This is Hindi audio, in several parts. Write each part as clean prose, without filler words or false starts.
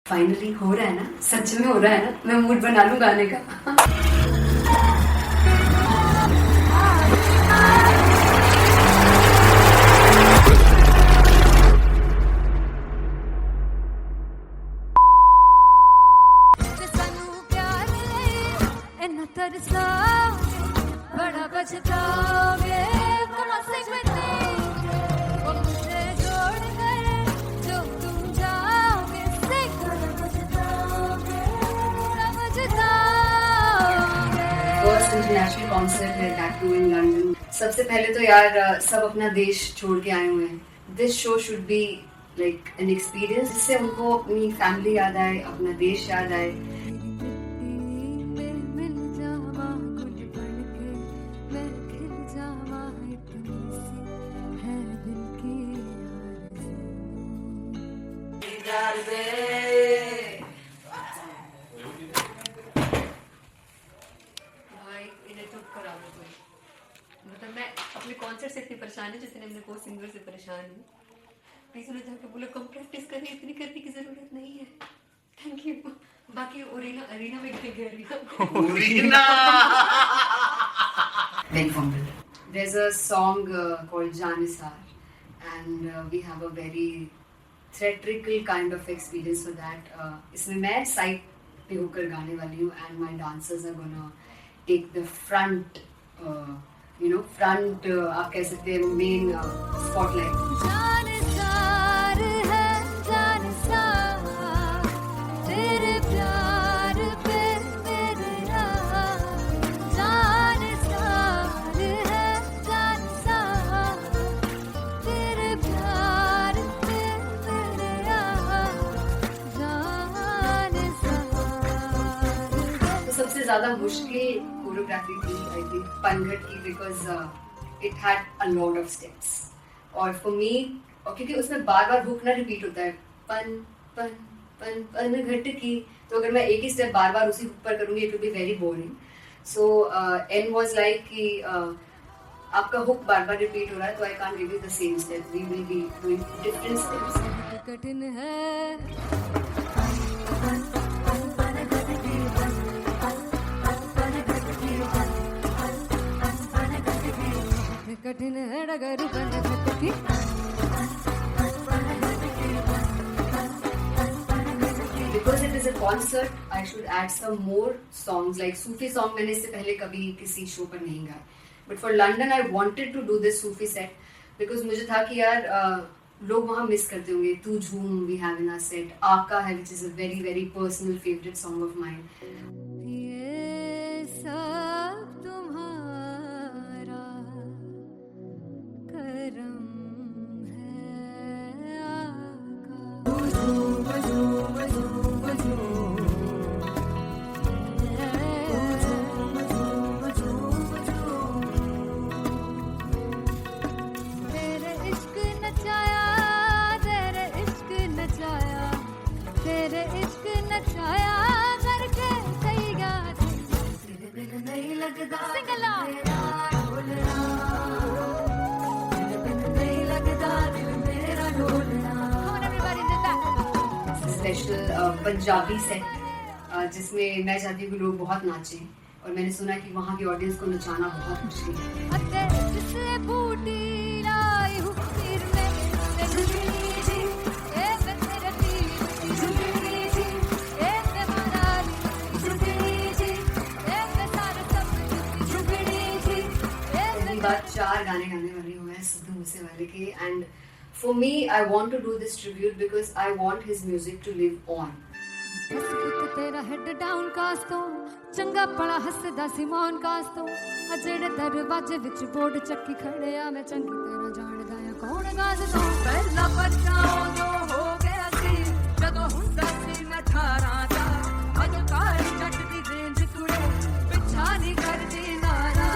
फाइनली हो रहा है ना, सच में हो रहा है ना। मैं मूड बना लूं गाने का। बड़ा बचताओगे बड़ा से वो मुझे छोड़ कर जो तुम जाओगे से बड़ा बचताओगे बड़ा बचताओगे। फर्स्ट इंटरनेशनल कॉन्सर्ट है दैट टू इन लंदन। सबसे पहले तो यार सब अपना देश छोड़ के आए हुए हैं। This show should be like an experience जिससे उनको अपनी फैमिली याद आए, अपना देश याद आए। भाई इन्हें चुप करा दो कोई। मतलब मैं अपने कॉन्सर्ट से इतनी परेशान है जितने अपने को सिंगर से परेशान हूँ। प्लीज उन्हें जाके बोलो कम प्रैक्टिस करनी, इतनी करने की जरूरत नहीं है। Thank you. बाकी अरीना में गए arena Very fumble. There's a song called Janisar and we have a very theatrical kind of experience for that. इसमें मैं साइड पे होकर गाने वाली हूँ and my dancers are gonna take the front, front आप कह सकते हैं main spotlight. जानसार है जानसार तेरे प्यार पे मेरे यार। जानसार है जानसार तेरे प्यार पे मेरे यार। जानसार तो सबसे ज़्यादा मुश्किल कोरियोग्राफी थी आई थिंक पनघट की, because it had a lot of steps और फॉर मी, और क्योंकि उसमें बार बार हुक ना रिपीट होता है पन पन पन पन घट की, तो अगर मैं एक ही स्टेप बार बार उसी हुक पर करूंगी it will be very boring. So एन वाज लाइक कि आपका हुक बार बार रिपीट हो रहा है तो I can't give you the same step, we will be doing different steps. कठिन है कठिन है डगर बनत की। Because it is a concert, I should add some more songs like Sufi song. मैंने इससे पहले कभी किसी शो पर नहीं गाया, but for London I wanted to do this Sufi set because मुझे था कि यार लोग वहाँ मिस करते होंगे। तू झूम we have in our set, आका है which is a very very personal favorite song of mine. ये सब तुम्हारा करम है आका। तेरे इश्क नचाया तेरे इश्क नचाया तेरे इश्क नचाया करके सही गा तेरे बिन नहीं लगदा सिंगला ढोलना तेरे बिन नहीं लगदा दिल मेरा ढोलना। Come on everybody do that. Special Punjabi set जिसमें मैं चाहती हूँ कि लोग बहुत नाचें और मैंने सुना कि वहाँ की ऑडियंस को नचाना बहुत मुश्किल है। अते जिसले बूटी लाई हूँ फिर में से झुकनी जी ए मैं तेरे पीर झुकनी जी ए मैं मनाली झुकनी जी ए मैं सारे सब झुकनी जी ए पहली बार 4 गाने गाने वाली हूँ मैं सिद्धू मूसेवाले के, and for me I want to do this tribute because I want his music to live on. बस पुत तेरा हेड डाउन कास्तो चंगा पड़ा हसदा सिमोन कास्तो आ जेड़े दरवाजे विच बोर्ड चक्की खड़े आ मैं चंगी तरह जानदा आ कौन गाज तो पहला बचाओ जो हो गया सी जदों हुंदा सी मैं 18 दा अज काली जट दी रेंज कुड़े पिछा नहीं करदी नारा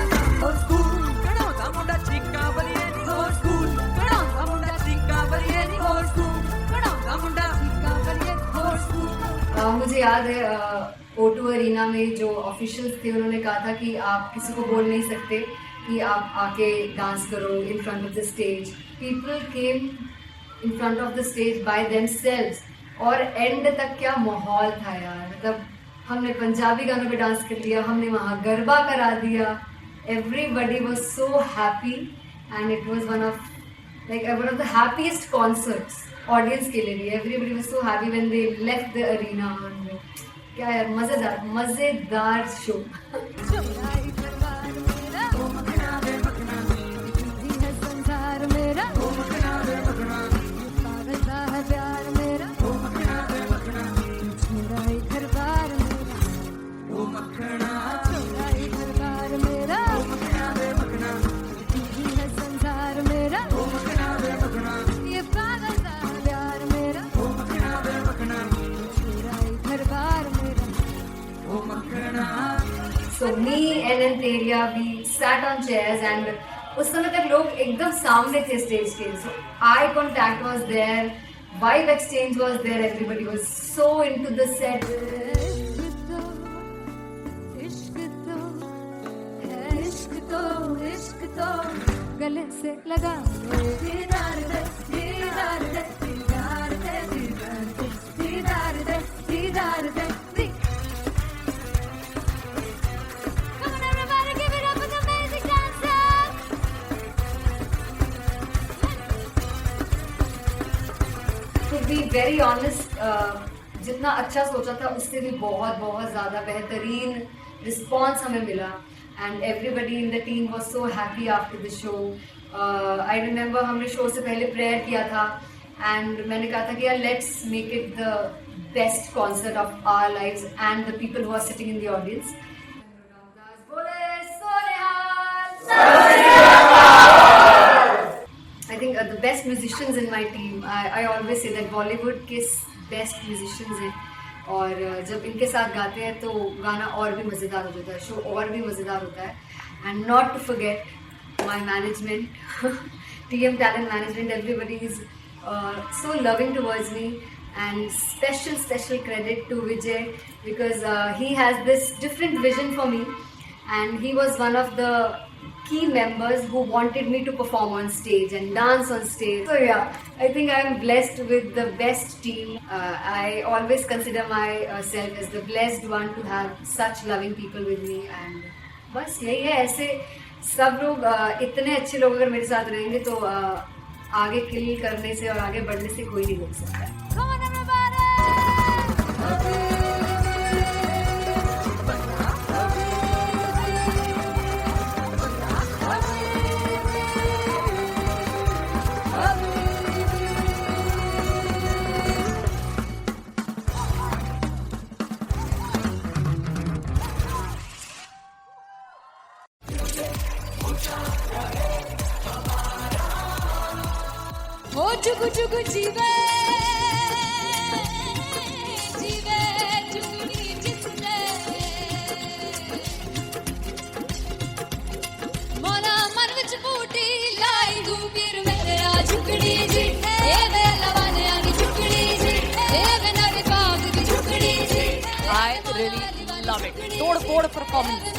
ओ स्कूल कढ़ाउंदा मुंडा चीका बलिए नी ओ स्कूल कढ़ाउंदा मुंडा चीका बलिए नी ओ स्कूल कढ़ाउंदा मुंडा चीका बलिए ओ स्कूल। मुझे याद है O2 अरीना में जो ऑफिशियल्स थे उन्होंने कहा था कि आप किसी को बोल नहीं सकते कि आप आके डांस करो in front of the stage. People came in front of the stage by themselves और एंड तक क्या माहौल था यार, मतलब हमने पंजाबी गानों पे डांस कर लिया, हमने वहाँ गरबा करा दिया, everybody was so happy and it was one of the happiest concerts audience के लिए भी. Everybody was so happy when they left the arena. और क्या यार, मजेदार show. So me and Antelia, we sat on chairs and उस समय तक लोग एकदम सामने थे स्टेज के. So eye contact was there, vibe exchange was there, everybody was so into the set. इश्क तो गले से लगा दीदार दे दीदार दे दीदार दे दीदार दे दीदार दे. To be very honest, जितना अच्छा सोचा था उससे भी बहुत ज़्यादा बेहतरीन रिस्पॉन्स हमें मिला. And everybody in the team was so happy after the show. I remember हमने शो से पहले प्रेयर किया था and मैंने कहा था कि यार let's make it the best concert of our lives and the people who are sitting in the audience. I think the best musicians in my team. I always say that Bollywood के best musicians हैं. और जब इनके साथ गाते हैं तो गाना और भी मज़ेदार हो जाता है, शो और भी मज़ेदार होता है. And not to forget my management, TM Talent Management, everybody is so loving towards me, and special credit to Vijay because he has this different vision for me and he was one of the key members who wanted me to perform on stage and dance on stage. So yeah, I think I am blessed with the best team. I always consider myself as the blessed one to have such loving people with me. And बस यही है, ऐसे सब लोग इतने अच्छे लोग अगर मेरे साथ रहेंगे तो आगे किल करने से और आगे बढ़ने से कोई नहीं रोक सकता. ओ जुगु जुगु जीवे जीवे जुगनी जिसने मोरा मन विच बूटी लाई गुबीर मेरे आ झुकड़ी जी ए वे लवाने आगी झुकड़ी जी ए वे नवी बाग की झुकड़ी जी. I really love it. तोड़ फोड़ परफॉर्मेंस.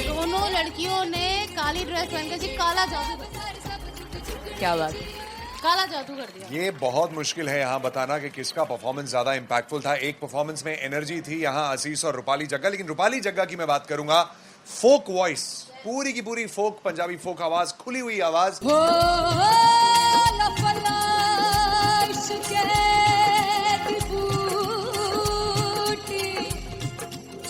दोनों लड़कियों ने काली ड्रेस पहनकर जी काला जादू, क्या बात है, काला जादू कर दिया. ये बहुत मुश्किल है यहाँ बताना कि किसका परफॉर्मेंस ज्यादा इम्पैक्टफुल था. एक परफॉर्मेंस में एनर्जी थी यहाँ असीस और रूपाली जग्गा, लेकिन रूपाली जग्गा की मैं बात करूंगा. फोक वॉइस, पूरी की पूरी फोक, पंजाबी फोक आवाज, खुली हुई आवाज.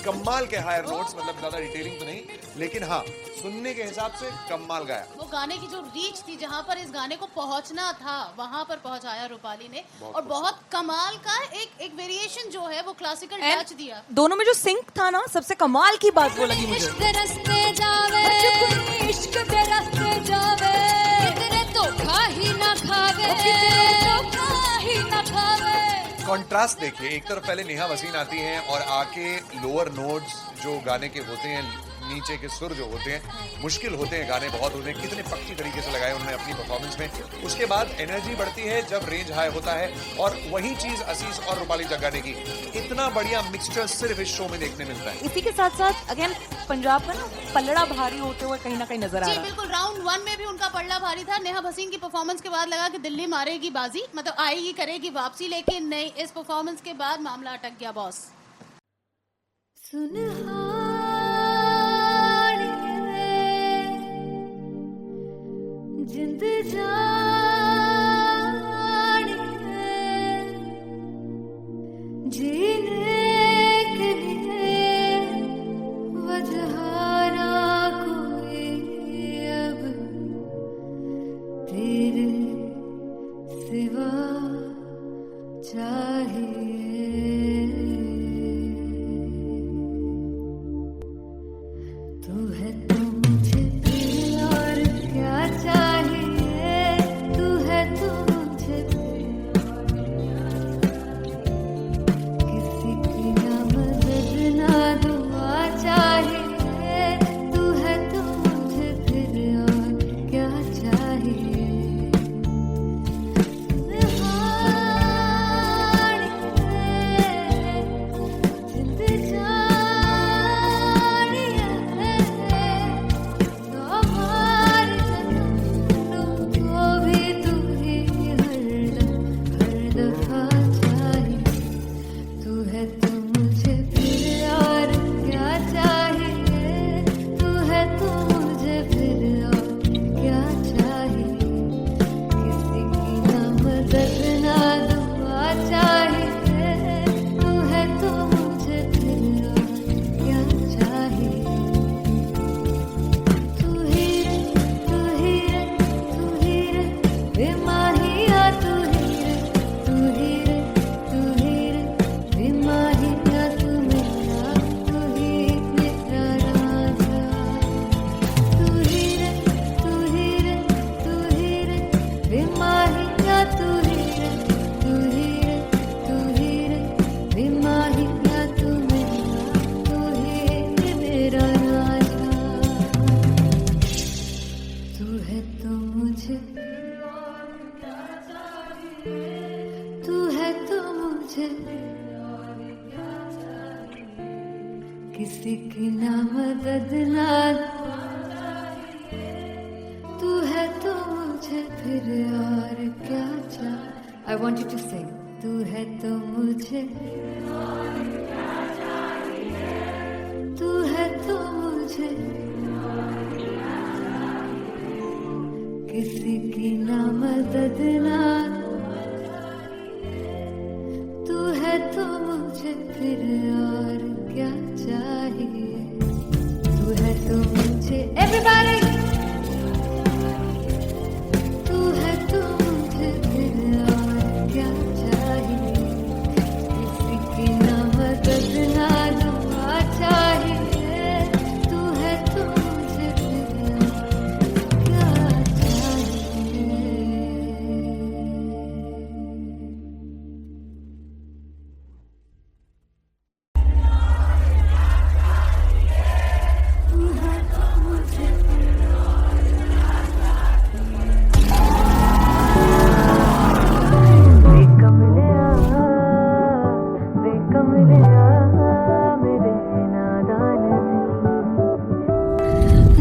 कमाल के हायर नोट्स, मतलब ज्यादा डिटेलिंग तो नहीं, लेकिन हाँ सुनने के हिसाब से कमाल गाया. वो गाने की जो रीच थी, जहाँ पर इस गाने को पहुँचना था वहाँ पर पहुँचाया रूपाली ने. और बहुत कमाल का एक वेरिएशन जो है वो क्लासिकल टच दिया. दोनों में जो सिंक था ना, सबसे कमाल की बात वो लगी मुझे. इश्क दे रस्ते जावे, इश्क दे रस्ते जावे, कितने धोखा ही ना खावे, धोखा ही ना खावे. कॉन्ट्रास्ट देखिए, एक तरफ पहले नेहा वसीन आती हैं और आके लोअर नोट्स जो गाने के होते हैं नीचे के सुर जो होते हैं मुश्किल होते हैं, गाने बहुत होते हैं, कितने पक्की तरीके से लगाए उन्होंने अपनी परफॉर्मेंस में। उसके बाद एनर्जी बढ़ती है जब रेंज हाई होता है, और वही चीज असीस और रूपाली जग्गा ने की। इतना बढ़िया मिक्सचर सिर्फ इस शो में देखने मिलता है। इसी के साथ साथ अगेन पंजाब का ना पलड़ा भारी होते हुए कहीं ना कहीं नजर आ जी रहा है। बिल्कुल, राउंड 1 में भी उनका पलड़ा भारी था। नेहा भसीन की परफॉर्मेंस के बाद लगा कि दिल्ली मारेगी बाजी, मतलब आएगी करेगी वापसी, लेकिन नहीं, इस परफॉर्मेंस के बाद मामला अटक गया बॉस। सुनहानी जिंद जानी जीने के लिए वजह ना कोई अब तेरे सिवा चाहिए। तू है तो मुझे फिर और क्या चाहिए, तू है तो मुझे किसी की ना मदद ना दुआ चाहिए, तू है तो मुझे फिर और क्या चाहिए। जिंद किसी की ना मदद ना तू है तो मुझे फिर और क्या चाहिए। I want you to sing. तू है तो मुझे तू है तो मुझे किसी की ना मदद ना तू है तो मुझे फिर और क्या चाहिए। तू है तो मुझे everybody तू है तो मुझे फिर और क्या चाहिए। किसी की ना मदद ना दुआ चाहिए। तू है तो मुझे फिर और क्या चाहिए।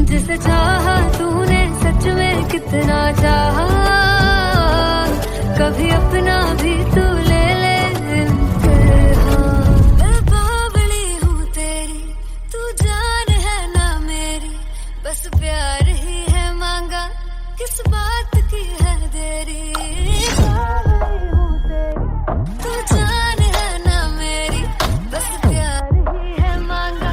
जिसे चाहा तूने सच में कितना चाहा, कभी अपना भी तू ले ले इम्तिहान। मैं बावली हूँ तेरी, तू जान है ना मेरी, बस प्यार ही है मांगा, किस बात की है देरी। बावली हूँ तेरी, तू जान है ना मेरी, बस प्यार ही है मांगा।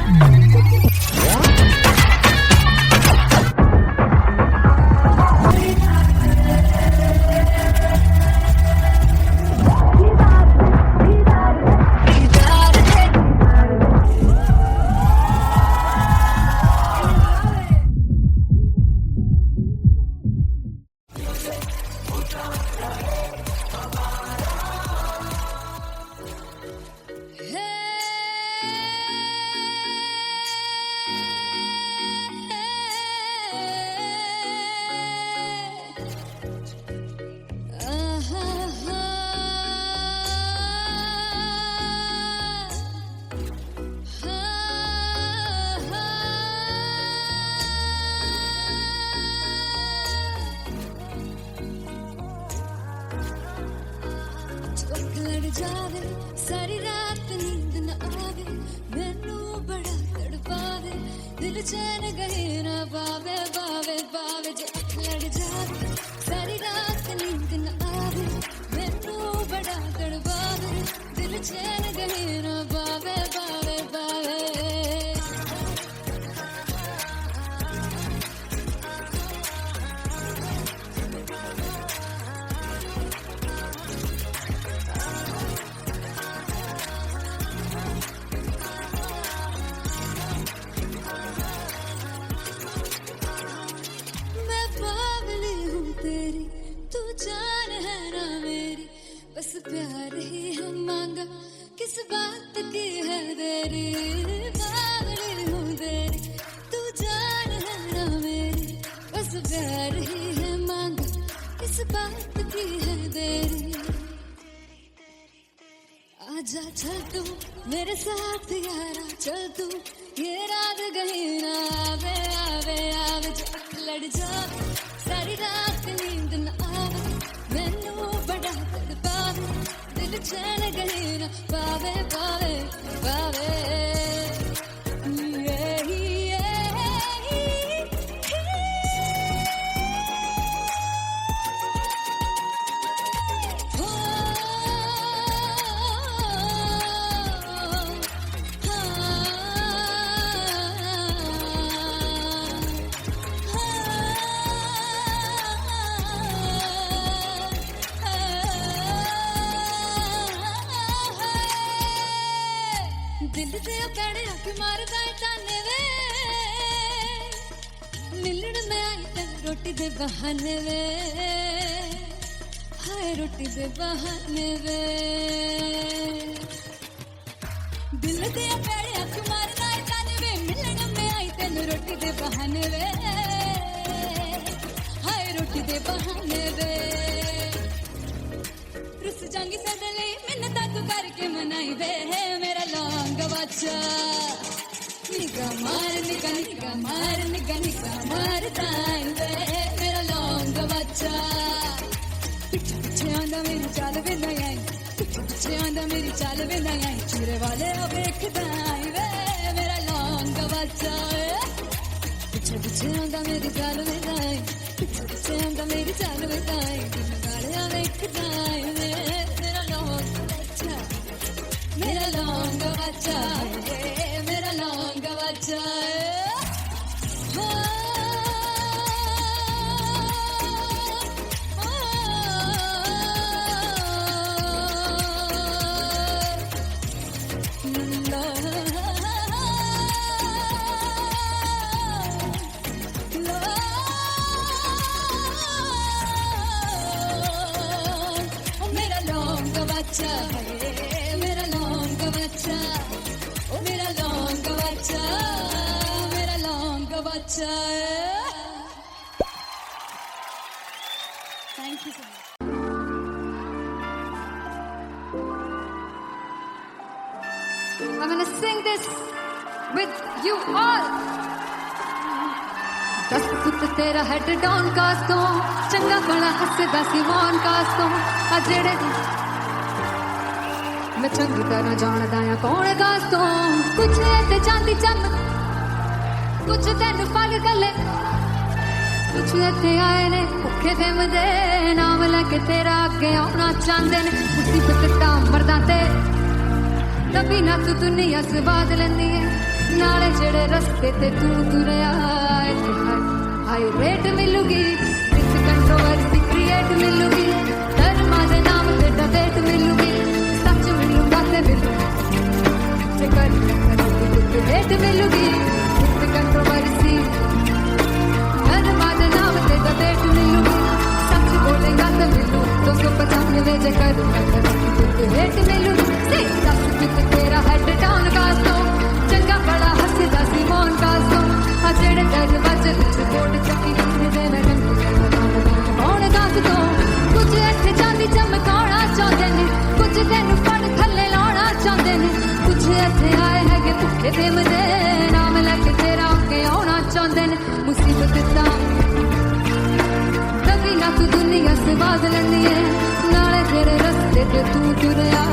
लड़ जावे सारी रात नींद न आवे मैनू बड़ा तड़पावे दिल चैन गहे ना पावे पावे पावे जो अख लड़ जावे सारी रात नींद न आवे मैनू बड़ा तड़पावे दिल चैन गहे ना पावे पावे पावे जान है ना मेरी बस प्यार ही हम मांगा किस बात की है देरी बावली हूँ तेरी तू जान है ना मेरी बस प्यार ही है मांगा किस बात की है देरी आजा चल तू मेरे साथ यारा चल तू ये रात गई ना आवे आवे आवे जो अख लड़ जावे सारी रात नींद न आवे मैनू बड़ा तड़पावे दिल चैन गई ना पावे पावे पावे दिल दे पैड़े आके मारदा है ताने वे मिलण में आई तेन रोटी दे बहाने वे हाय रोटी दे बहाने वे दिल दे पैड़े आके मारदा है ताने वे मिलण में आई तेन रोटी दे बहाने वे हाय रोटी दे बहाने वे रुस जांगी सदले मिन्नत तू करके मनाई वे मेरा लौंग बच्चा निगा मार निगा निगा मार निगा निगा मार ताई वे मेरा लौंग बच्चा पीछे पीछे आंदा मेरी चाल वे नहीं आई पीछे पीछे आंदा मेरी चाल वे नहीं आई चूरे वाले अब देखदा आई वे मेरा लौंग बच्चा पीछे पीछे आंदा मेरी चाल वे नहीं आई पीछे पीछे आंदा मेरी चाल वे नहीं आई वाले अब देखदा आई वे मेरा लौंग बच्चा मेरा लौंग बच्चा मेरा लौंग बच्चा मेरा लौंग बच्चा मेरा लौंग बच्चा ओ मेरा लौंग बच्चा मेरा लौंग बच्चा thank you so much I'm gonna sing this with you all दस पुत तेरा हेड डाउन कास तो चंगा बड़ा हसदा सी मौन कास तो आ जेड़े मैं चंगी तरह जानदा आ कौन कास तो कुछ ते चांदी चमक कुछ तेन फल गले कुछ ते आए ने भुखे देम दे नाम लेके तेरा अगे आना चाहते ने मुसीबत ता मरदा ते तभी ना तू दुनिया स्वाद लेंदी है नाले जेड़े रस्ते ते तू तुरया हाई रेट मिलूगी इस कंट्रोवर्सी क्रिएट मिलूगी धर्मा दे नाम ते डिबेट मिलूगी सच मिलूगा ते मिलूगी कर रेट मिलूगी इस कंट्रोवर्सी धर्मा दे नाम ते डिबेट मिलूगी सच बोलेगा ते मिलू 295 जे कर रेट मिलूगी सच कित तेरा हेड डाउन कास तो चंगा बड़ा हसदा सी मौन कास तो आ जेड़े दरवाजे विच बोर्ड चक्की लिखदे दे मैं कौन कास तो कुछ इत्थे चांदी चमकाना चाहते ने कुछ तेनू फड़ थल्ले लाना चाहते ने कुछ इत्थे आए हैगे भुखे देम दे नाम लेके तेरा अगे आना चाहते ने मुसीबत ता तभी ना तू दुनिया स्वाद लेंदी है नाले तेरे रस्ते ते तू तुरया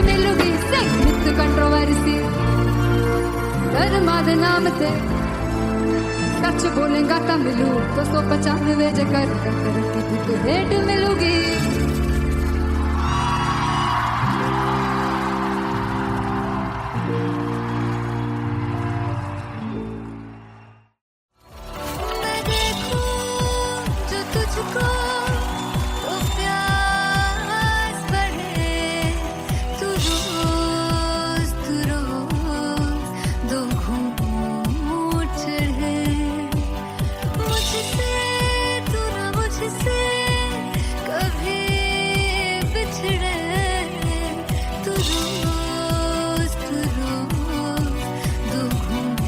मिलूगी संयुक्त कंट्रोवर्सी धर्मा दे नाम ते सच बोलेगा तो मिलू 295 जगह की भेंट मिलूगी मैं देखूं जो तुझको तो प्यास बढ़े तू रोज दो घूंट चढ़े मुझसे तू ना मुझसे कभी बिछड़े तू रोज दो घूंट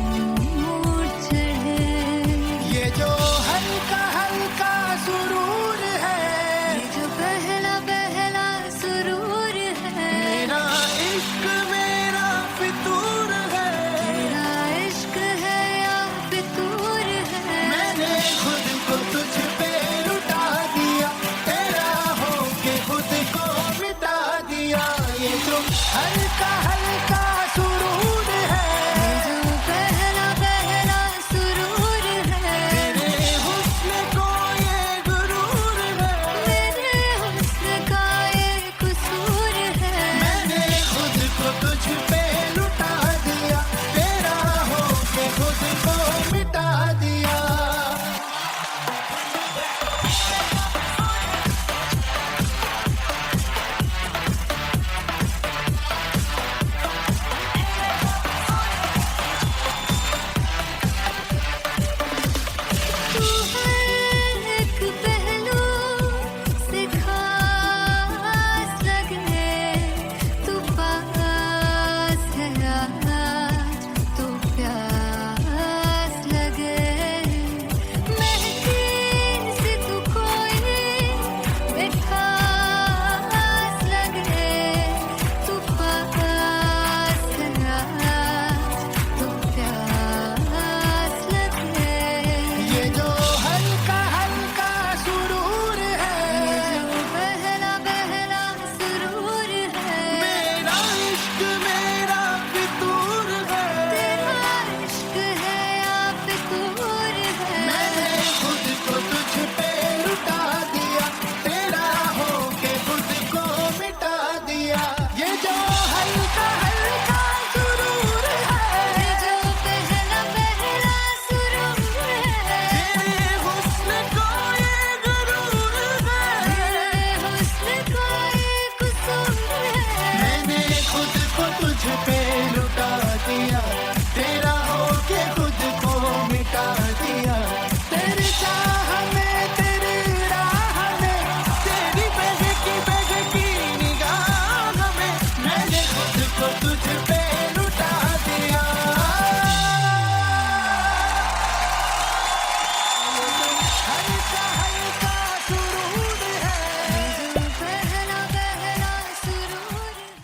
चढ़े ये जो हल्का हल्का सुरूर है, ये जो पहला पहला सुरूर है मेरा इश्क मेरा फितूर है। तेरा इश्क है या फितूर है मैंने खुद को तुझ पे लुटा दिया, तेरा होके खुद को मिटा दिया। ये जो हल्का हल्का सुरूर है, ये जो पहला पहला सुरूर है तेरे हुस्न को ये गुरूर है। मेरे हुस्न का ये कसूर है मैंने खुद को तुझ पे लुटा दिया, तेरा होके खुद को मिटा दिया। तू हर एक पहलू से खास लगे तू पास है आज तू प्यास लगे महकी से तू कोई मिठास लगे तू पास है आज तू प्यास लगे ये जो हल्का हल्का सुरूर है, ये जो पहला पहला सुरूर है मेरा इश्क मेरा फितूर है। तेरा इश्क है या फितूर है मैंने खुद को तुझ पे लुटा दिया, तेरा होके खुद को मिटा दिया। ये जो हल्का हल्का सुरूर है, ये जो पहला पहला सुरूर है तेरे हुस्न को ये गुरूर है। तेरे हुस्न का ये कसूर है मैंने खुद को तुझ पे लुटा दिया, तेरा होके खुद को मिटा दिया। तेरी चाह में तेरी राह में तेरी बहकी निगाह में मैंने खुद को तुझ पे लुटा दिया। हल्का हल्का सुरूर है, ये जो पहला पहला सुरूर है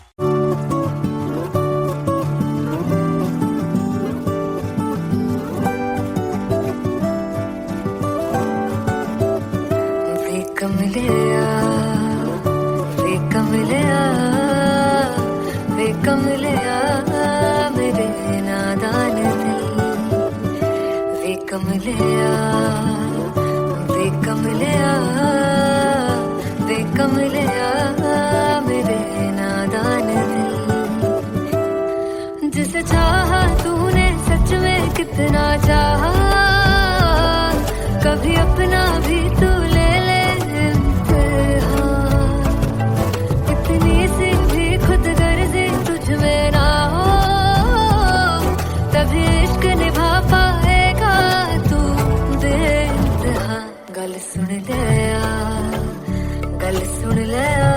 वे कमलिया मेरे नादान दिल वे कमलिया मेरे नादान दिल जिसे चाहा तूने सच में कितना चाहा कभी अपना भी तू ले ले इम्तिहान इतनी सी भी खुद गर्जी तुझ में ना हो तभी इश्क निभा पाएगा तू बेइंतहा गल सुन लिया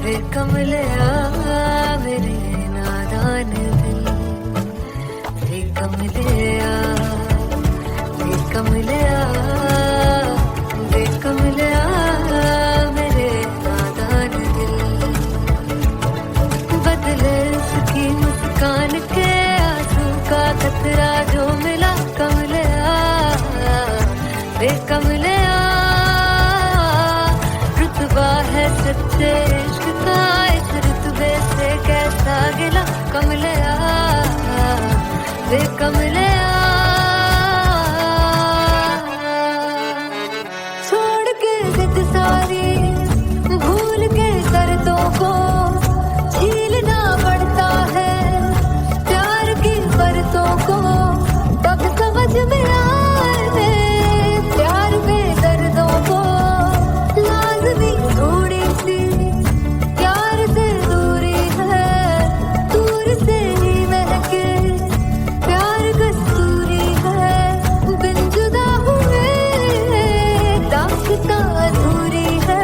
वे कमलिया मेरे नादान दिल वे कमलिया वे कमले छोड़ के जिद सारी भूल के शर्तों को झीलना पड़ता है प्यार की परतों को तब समझ में आए प्यार में दर्दों को लाजमी थोड़ी सी प्यार से दूरी है दूर से ही महके प्यार कस्तूरी है बिन जुदा हुए दास्तां अधूरी है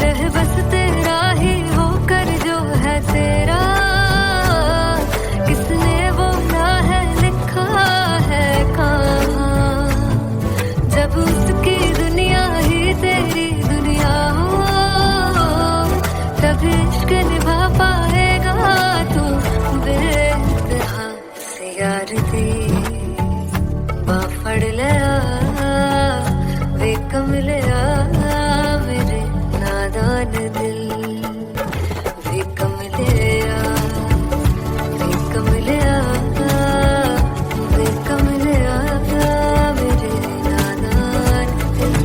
रह बस तेरा ही होकर जो है तेरा किसने बोला है लिखा है कहाँ जब उसकी दुनिया ही तेरी दुनिया हो तब इश्क निभा पाएगा तू बेइंतहा से यार दी बाफड़ लिया वे कमलिया मेरे नादान दिल वे कमलिया वे कमलिया वे कमलिया मेरे नादान दिल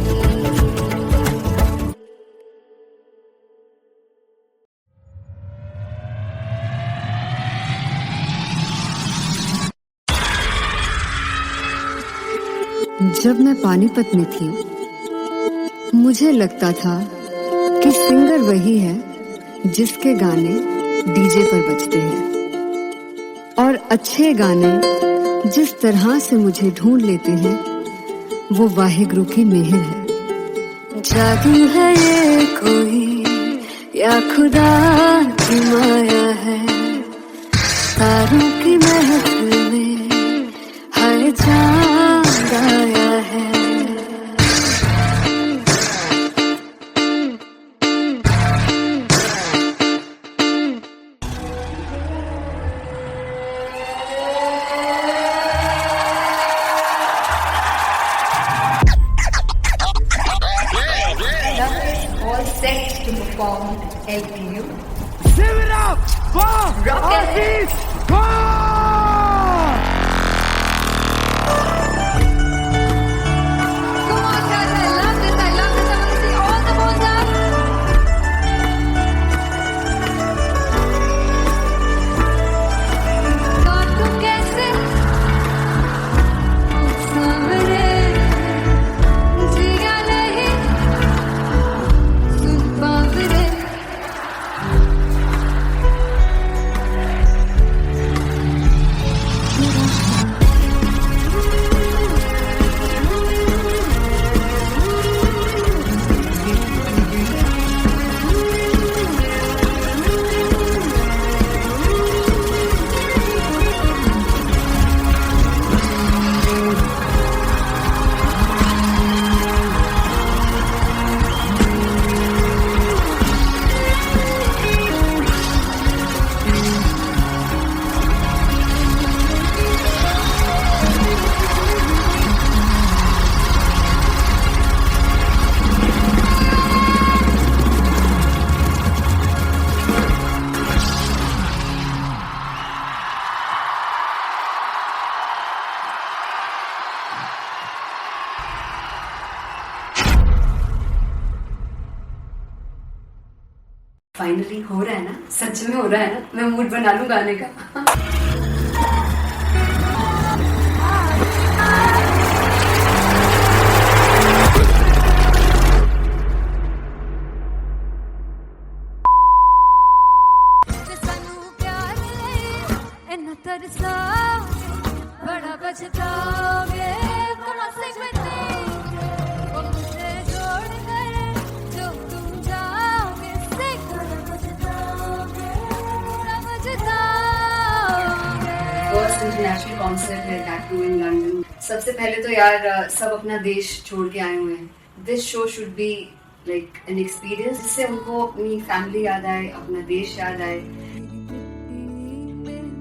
जब मैं पानीपत में थी मुझे लगता था कि सिंगर वही है जिसके गाने डीजे पर बजते हैं और अच्छे गाने जिस तरह से मुझे ढूंढ लेते हैं वो वाहिगुरु की मेहर है जादू है ये कोई या खुदा की माया है तारों की महफिल में हर चांद आया है All set to perform LPU. Give it up for Rock and Artist One! Come on guys, I love this, I want to see all the balls up. काटूं कैसे सामने जिया नहीं सुन पावरे फाइनली हो रहा है ना सच में हो रहा है ना मैं मूड बना लूं गाने का ਸਾਨੂੰ ਪਿਆਰ ਲਈ ਇੰਨਾ ਤਰਸਾਓਗੇ ਬੜਾ ਪਛਤਾਓਗੇ come on sing with me वो मुझे छोड़ गए जो तुम जाओगे sing बड़ा पछताओगे फर्स्ट इंटरनेशनल कॉन्सर्ट है दैट टू इन लंदन सबसे पहले तो यार सब अपना देश छोड़ के आए हुए हैं this show should be like an experience जिससे उनको अपनी फैमिली याद आए अपना देश याद आए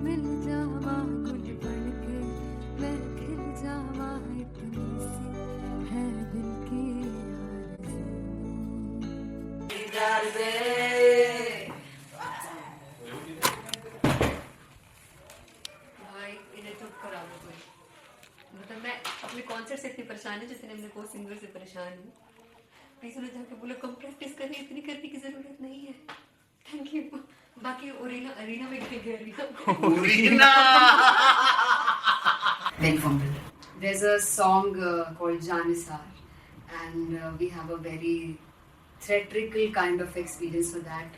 मिल जावा गुल बनके मैं खिल जावा इतनी सी है दिल की आरज़ू कॉन्सर्ट से इतनी परेशान है जितने हमने को सिंगर से परेशान हूँ। प्लीज उन्हें जाके बोलो कम प्रैक्टिस करनी, इतनी करने की जरूरत नहीं है। Thank you. बाकी अरीना में गए arena Very humble. There's a song called Janisar, and we have a very theatrical kind of experience for that.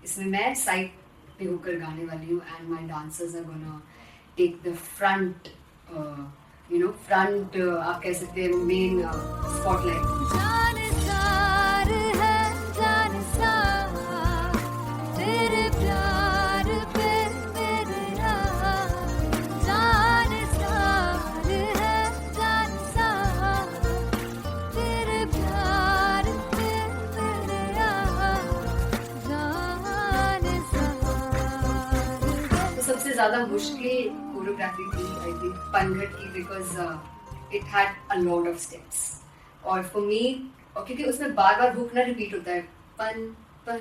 इसमें मैं side पे होकर गाने वाली हूँ, and my dancers are gonna take the front, आप कह सकते हैं main spotlight. जानसार है जानसार, तेरे प्यार पे मेरा जानसार है जानसार, तेरे प्यार पे मेरा जानसार। तो सबसे ज्यादा मुश्किल कोरियोग्राफी थी आई थिंक पनघट की, because it had a lot of steps, और फॉर मी, और क्योंकि उसमें बार बार हुक ना रिपीट होता है, पन पन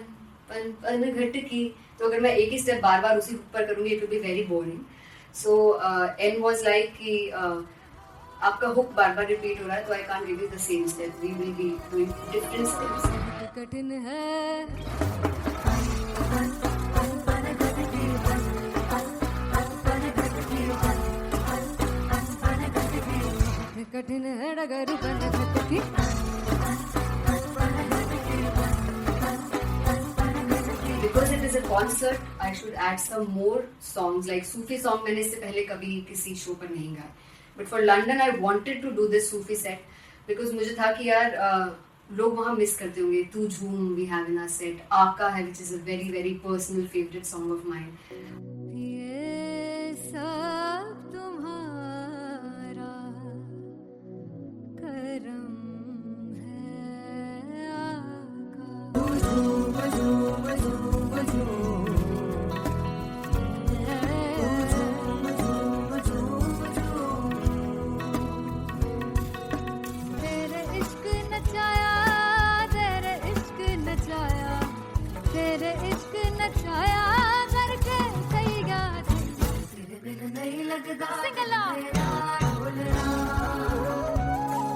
पन पनघट की, तो अगर मैं एक ही स्टेप बार बार उसी हुक पर करूंगी it will be very boring. So एन वाज लाइक कि आपका हुक बार बार रिपीट हो रहा है, तो I can't give you the same step, we will be doing different steps. कठिन है कठिन है डगर पनघट की, Because it is a concert, I should add some more songs. Like Sufi song मैंने इससे पहले कभी किसी शो पर नहीं गाया. But for London, I wanted to do this Sufi set because मुझे था कि यार लोग वहाँ मिस करते होंगे. तू झूम we have in our set. आका है which is a very very personal favorite song of mine. ये सब तुम्हारा करम है तेरे इश्क नचाया, तेरे इश्क नचाया, तेरे इश्क नचाया करके सैया तेरे बिन नहीं लगता सिंगला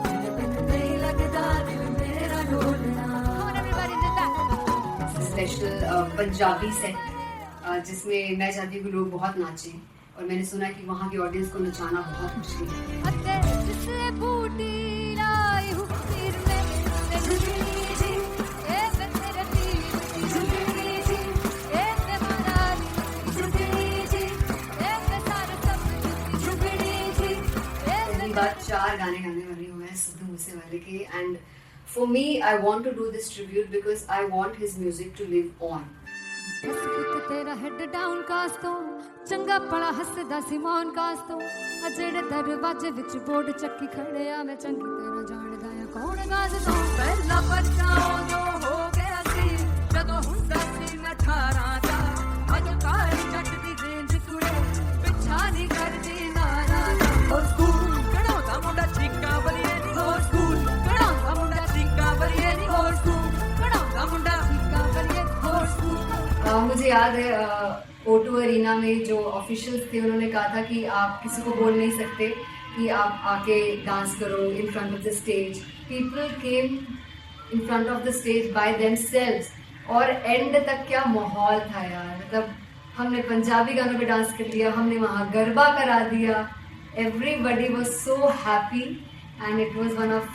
तेरे बिन नहीं लगता दिल मेरा ढोलना. Come on everybody, do that. Special Punjabi set जिसमें मैं चाहती हूँ कि लोग बहुत नाचें, और मैंने सुना कि वहाँ की ऑडियंस को नचाना बहुत मुश्किल है. अते जिससे बूटी लाई हूँ सिर में तेरी जी ए मैं तेरे दिल जी ए मैं माराली जी ए मैं सारे सब झुगड़ी जी ए पहली बार 4 गाने गाने वाली हूँ मैं सिद्धू मूसेवाले के, and for me I want to do this tribute because I want his music to live on. बस पुत तेरा हेड डाउन कास तो चंगा पड़ा हसदा सिमोन कास तो अजेड़े दरवाजे विच बोर्ड चक्की खड़े आ मैं चंगी तेरा जानदा आ कौन गाज तो पहला बच्चा जो हो गया सी जदों हुंदा सी मैं 18 दा अज काली जट दी रेंज कुड़े पिछा नहीं करदी नारा हो स्कूल कढ़ाउंदा मुंडा चीका बलिए नी हो स्कूल कढ़ाउंदा मुंडा चीका बलिए नी हो स्कूल कढ़ाउंदा मुंडा चीका बलिए हो स्कूल. मुझे याद है O2 अरीना में जो ऑफिशियल्स थे उन्होंने कहा था कि आप किसी को बोल नहीं सकते कि आप आके डांस करो in front of the stage. People came in front of the stage by themselves, और एंड तक क्या माहौल था यार. मतलब हमने पंजाबी गानों पे डांस कर लिया, हमने वहाँ गरबा करा दिया. Everybody was so happy and it was one of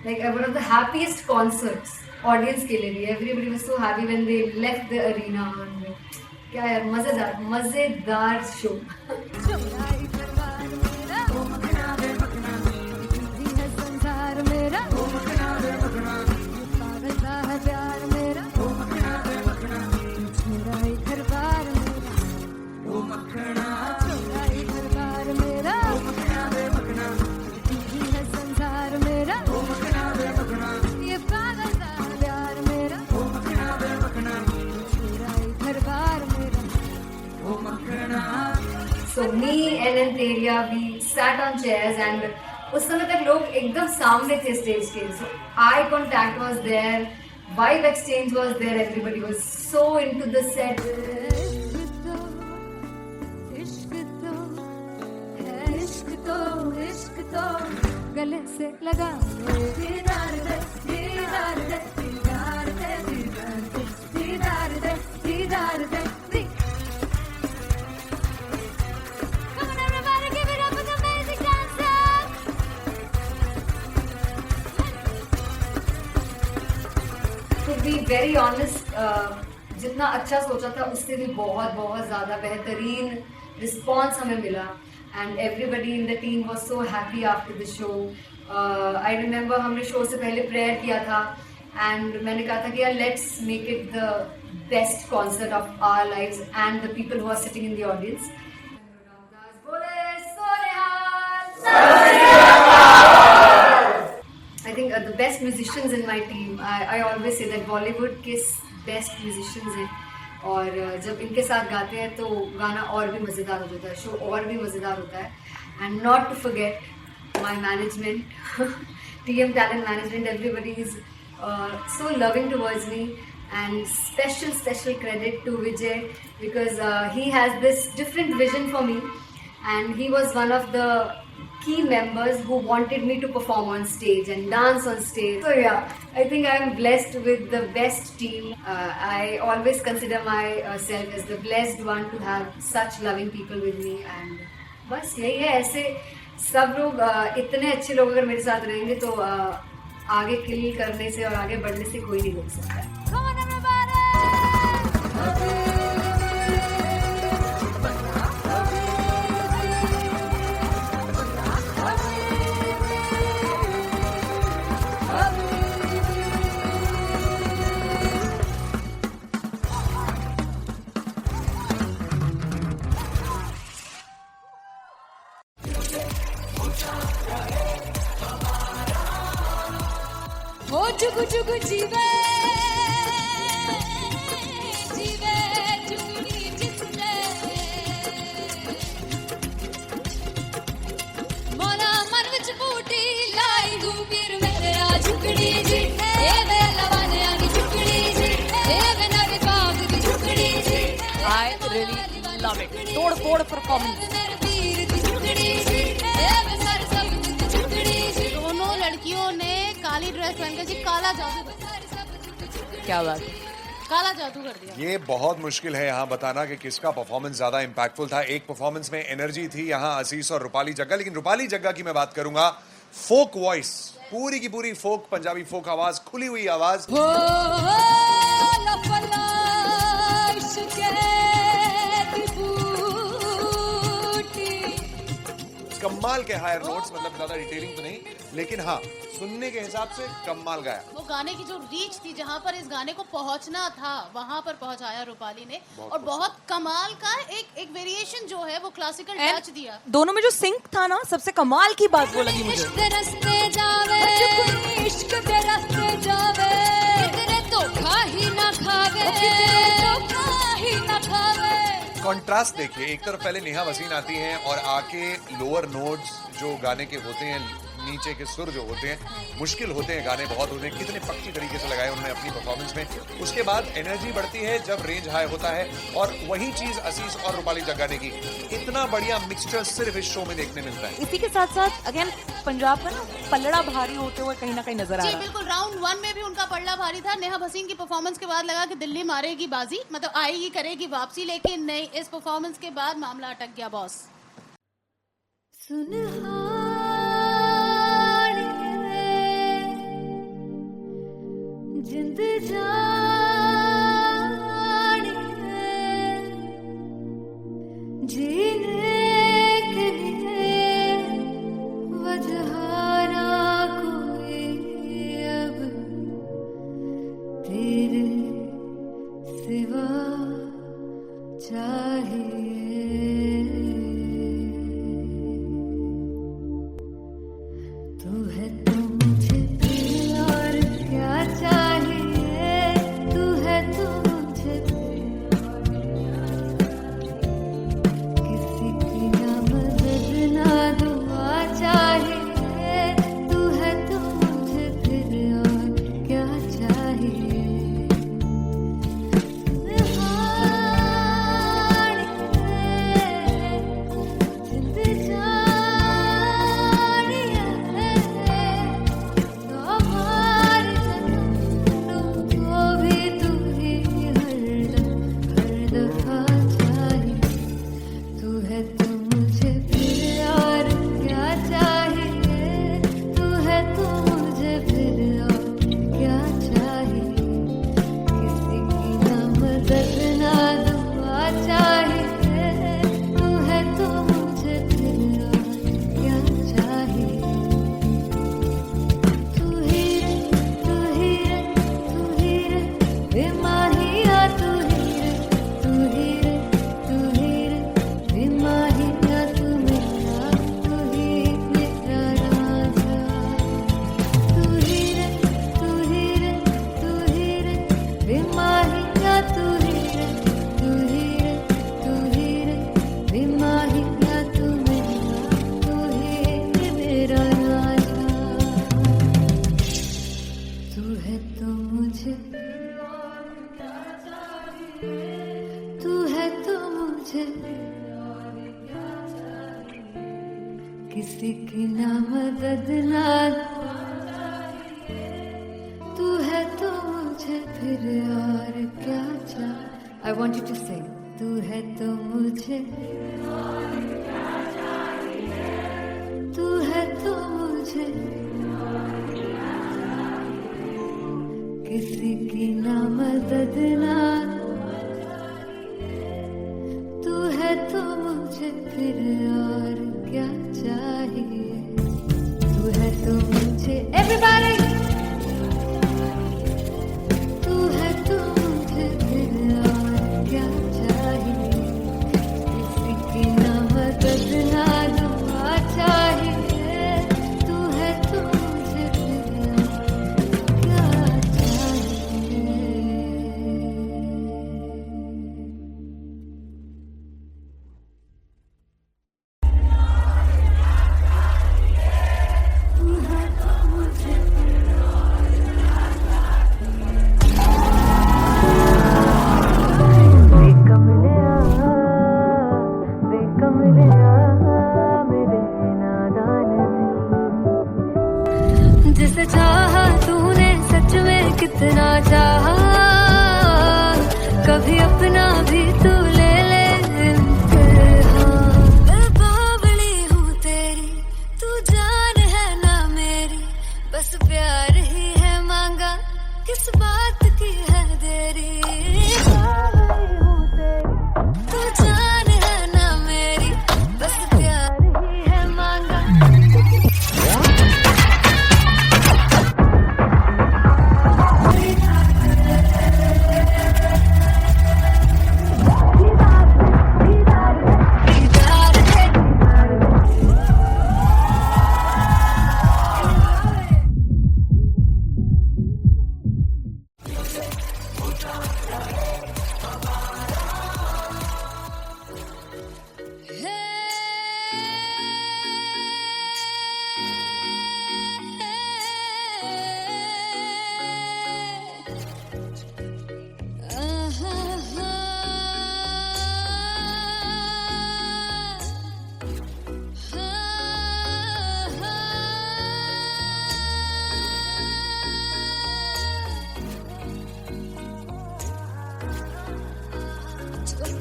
the happiest concerts audience के लिए भी. Everybody was so happy when they left the arena. क्या यार, मजेदार शो. चुराई करवार मेरा ओ मखना दे मखना जी है संसार मेरा ओ मखना दे मखना पागल सा है प्यार मेरा ओ मखना दे मखना चुराई करवार मेरा ओ मखना चुराई करवार मेरा ओ मखना दे मखना जी है संसार मेरा ओ मखना दे मखना ये पागल सा है प्यार मेरा ओ मखना दे मखना चुराई करवार मेरा. ओ मखना. So me and Antelia, we sat on chairs and उस समय तक लोग एकदम सामने थे स्टेज के. So eye contact was there, vibe exchange was there, everybody was so into the set. इश्क तो इश्क तो गले लगा ले दीदार दे दीदार दे दीदार दे दीदार दे दीदार दे दीदार दे दी Come on everybody give it up for the amazing dancers To be very honest, जितना अच्छा सोचा था उससे भी बहुत बहुत ज़्यादा बेहतरीन रिस्पॉन्स हमें मिला and everybody in the team was so happy after the show. I remember हमने शो से पहले प्रेयर किया था एंड मैंने कहा था कि यार let's make it the best concert of our lives and the people who are sitting in the audience. I think the best musicians in my team. I always say that Bollywood के best musicians हैं और जब इनके साथ गाते हैं तो गाना और भी मज़ेदार हो जाता है, शो और भी मज़ेदार होता है. And not to forget my management, TM Talent Management. Everybody is so loving towards me, and special credit to Vijay because he has this different vision for me, and he was one of the key members who wanted me to perform on stage and dance on stage. So yeah, I think I'm blessed with the best team. I always consider myself as the blessed one to have such loving people with me. And बस यही है, ऐसे सब लोग इतने अच्छे लोग अगर मेरे साथ रहेंगे तो आगे किल करने से और आगे बढ़ने से कोई नहीं रोक सकता है. Come on everybody हो जुगु जुगु जीवे जीवे जुगनी जिसने मोरा मन विच बूटी लाई गुबीर मेरे आ झुकड़ी जी ए वे लवाने आनी झुकड़ी जी ए वे नवी बाग दी झुकड़ी जी. I really love it. तोड़ फोड़ परफॉर्मेंस. मेरे पीर दी झुकड़ी जी ए वे सर सब दी झुकड़ी जी. दोनों लड़कियों ने काली ड्रेस पहनकर जी काला जादू कर दिया. क्या बात है. काला जादू कर दिया. ये बहुत मुश्किल है यहाँ बताना कि किसका परफॉर्मेंस ज्यादा इंपैक्टफुल था. एक परफॉर्मेंस में एनर्जी थी यहाँ असीस और रूपाली जग्गा, लेकिन रूपाली जग्गा की मैं बात करूंगा. फोक वॉइस, पूरी की पूरी फोक, पंजाबी फोक आवाज, खुली हुई आवाज. हो लफला इश्क़े दी बूटी. कमाल के हायर नोट्स, मतलब ज्यादा डिटेलिंग तो नहीं, लेकिन हाँ सुनने के हिसाब से कमाल गाया. वो गाने की जो रीच थी, जहाँ पर इस गाने को पहुंचना था वहां पर पहुंचाया रूपाली ने. और बहुत कमाल का एक वेरिएशन जो है वो क्लासिकल टच दिया. दोनों में जो सिंक था ना, सबसे कमाल की बात वो लगी मुझे. इश्क दे रस्ते जावे इश्क दे रस्ते जावे कितने धोखा ही ना खावे धोखा ही ना खावे. कॉन्ट्रास्ट देखिए, एक तरफ पहले नेहा वसीन आती हैं और आके लोअर नोट्स जो गाने के होते हैं, नीचे के सुर जो होते हैं, मुश्किल होते हैं, गाने बहुत होते हैं, कितने पक्की तरीके से लगाए उन्होंने अपनी परफॉर्मेंस में. उसके बाद एनर्जी बढ़ती है जब रेंज हाई होता है, और वही चीज असीस और रूपाली जग्गा ने की. इतना बढ़िया मिक्सचर सिर्फ इस शो में देखने मिलता है. इसी के साथ साथ अगेन पंजाब का ना पलड़ा भारी होते हुए कहीं ना कहीं नजर आ जी रहा है. बिल्कुल. राउंड 1 में भी उनका पलड़ा भारी था. नेहा भसीन की परफॉर्मेंस के बाद लगा कि दिल्ली मारेगी बाजी, मतलब आएगी करेगी वापसी, लेकिन नहीं, इस परफॉर्मेंस के बाद मामला अटक गया बॉस. जिंद जानी है जीने के लिए वजह ना कोई अब तेरे सिवा चाहिए. तू है तो मुझे दिल और क्या चाहिए, तू है तो मुझे दिल और किसी की ना मदद ना दुआ चाहिए, तू है तो मुझे दिल और क्या चाहिए. मुझे किसी की ना मदद ना तू है तो मुझे फिर और क्या चाहिए. I want you to sing. तू है तो मुझे तू है तो मुझे किसी की ना मदद ना तू है तो मुझे फिर और क्या चाहिए. तू है तो मुझे everybody तू है तो मुझे फिर और क्या चाहिए. किसी की ना मदद ना दुआ चाहिए. तू है तो मुझे फिर और क्या चाहिए. तू है तो मुझे जिसे चाहा तूने सच में कितना चाहा. कभी अपना भी तू ले ले इम्तिहान. मैं बावली हूँ तेरी तू जान है ना मेरी. बस प्यार ही है मांगा किस बात की है देरी. बावली हूँ तेरी तू जान है ना मेरी. बस प्यार ही है मांगा.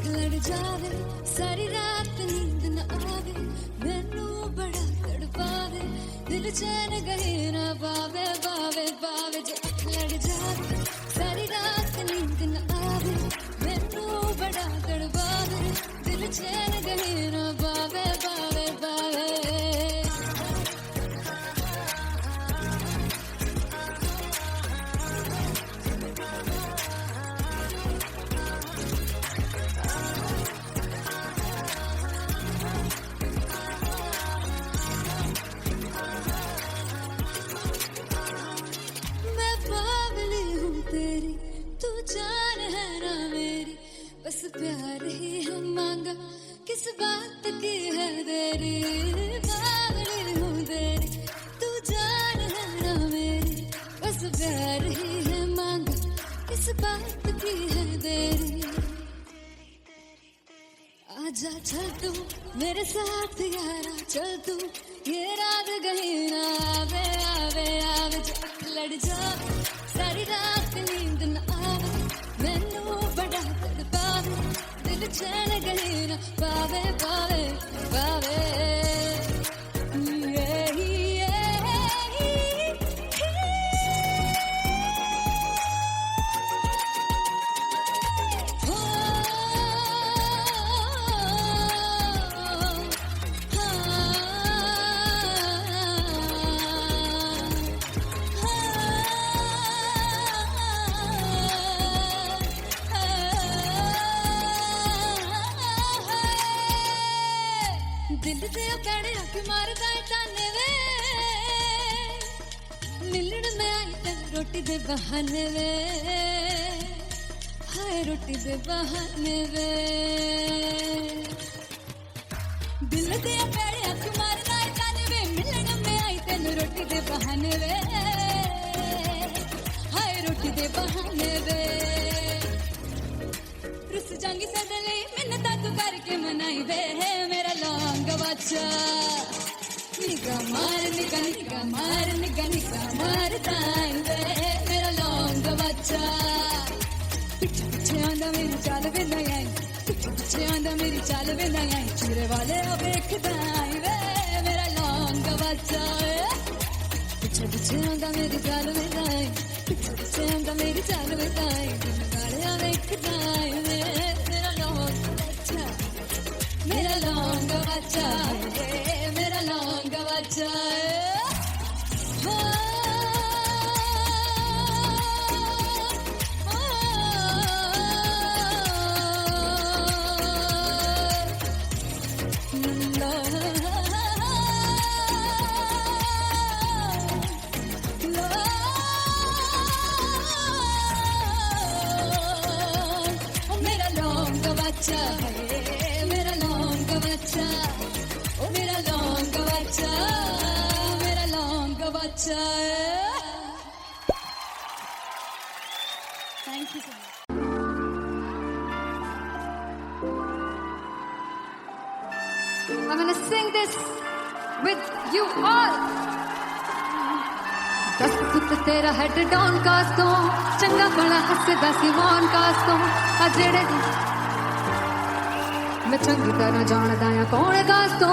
लड़ जावे सारी रात नींद न आवे. मैनू बड़ा तड़पावे दिल चैन गहे ना पावे पावे पावे. जो लड़ जावे सारी रात नींद न आवे. मैनू बड़ा तड़पावे दिल चैन गहे ना पावे पावे पावे. मैं बावली हूँ तेरी तू जान है ना मेरी. बस प्यार ही है मांगा किस बात की है देरी. बावली हूँ तेरी तू जान है ना मेरी. बस प्यार ही है मांगा किस बात की है देरी. आजा चल तू मेरे साथ यारा चल तू. ये रात गही ना आवे आवे आवे. जो लड़ जा सारी रात नींद न आवे. मैनू बड़ा तड़पावे दिल चैन गही ना पावे पावे पावे. दिल से पैड़े हक मारदा ताने वे. मिलन में आई तक रोटी दे बहाने वे. हाय रोटी दे बहाने वे. दिल से पैड़े हक मारदा ताने वे. मिलन में आई तक रोटी दे बहाने वे. हाय रोटी दे बहाने वे. रुस जांगी सदले मिन्नता तू करके मनाई वे मेरा लौंग बच्चा निगा मार ताई वे मेरा लौंग बच्चा पिछे पिछे आंदा मेरी चाल वे नहीं आई पिछे पिछे आंदा मेरी चाल वे नहीं आई चूरे वाले वेखदा आई वे मेरा लौंग बच्चा पिछे पिछे आंदा मेरी चाल वे नहीं आई पिछे पिछे आंदा मेरी चाल वे नहीं आई गालियां वेखदा आई वे मेरा लौंग बच्चा मेरा लौंग बच्चा मेरा लौंग बच्चा मेरा लौंग बच्चा मेरा लौंग बच्चा ओ मेरा लौंग बच्चा मेरा लौंग बच्चा thank you so much I'm gonna sing this with you all. दस फुट तेरा हेड डाउन कास तो चंगा बड़ा हसदा सिमोन कास तो आ जेड़े मैं चंगी तरह जानदा आ कौन कास तो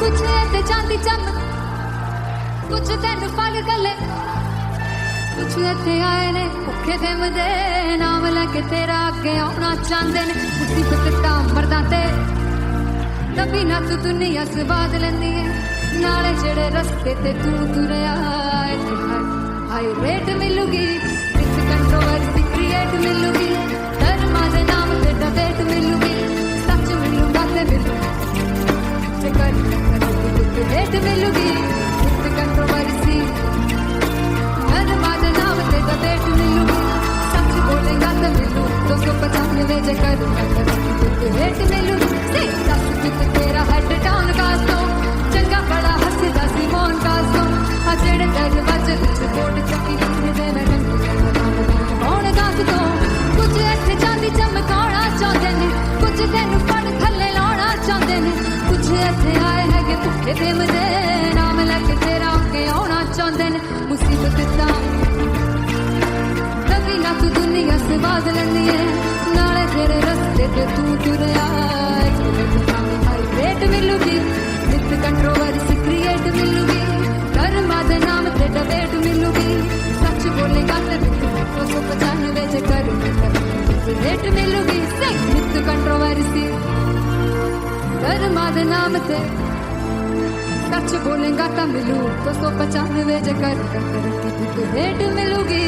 कुछ ते चांदी चम कुछ तेन फल गले कुछ इत्थे आए ने भुखे देम दे नाम लेके तेरा अगे आउणा चाहंदे ने मुसीबत दा मरदा ते तभी ना तू दुनिया स्वाद लैंदी है नाले जेड़े रस्ते ते तू तुरया हाई रेट मिलूगी इस कंट्रोवर्सी क्रिएट मिलूगी धर्मा दे नाम ते डिबेट मिलूगी सच मिलूगा ते मिलूगी कर रेट मिलूगी इस कंट्रोवर्सी धर्मा दे नाम ते डिबेट मिलूगी सच बोलेगा ते मिलू 295 जे कर रेट मिलूगी दस फिट तेरा हेड डाउन कास तो चंगा बड़ा हसदा सिमोन कास तो आ जेड़े दरवाजे विच बोर्ड चक्की लिखदे मैं कौन कास तो कुछ इत्थे चांदी चमकाउणा चाहंदे ने कुछ तैनू फड़ थल्ले लाउणा चाहंदे ने कुछ इत्थे आए हैगे भुखे देम दे नाम लेके तेरा अगे आउणा चाहंदे ने मुसीबत दा तभी ना तू दुनिया स्वाद लैंदी है नाले तेरे रस्ते ते तू तुरया रेट मिलूगी विद कंट्रोवर्सी क्रिएट मिलूगी कर्मा दे नाम ते डिबेट मिलूगी सच बोलेगा ते 295 जे कर रेट मिलूगी विद कंट्रोवर्सी कर्मा दे नाम ते सच बोलेगा ता मिलू 295 जे कर रेट मिलूगी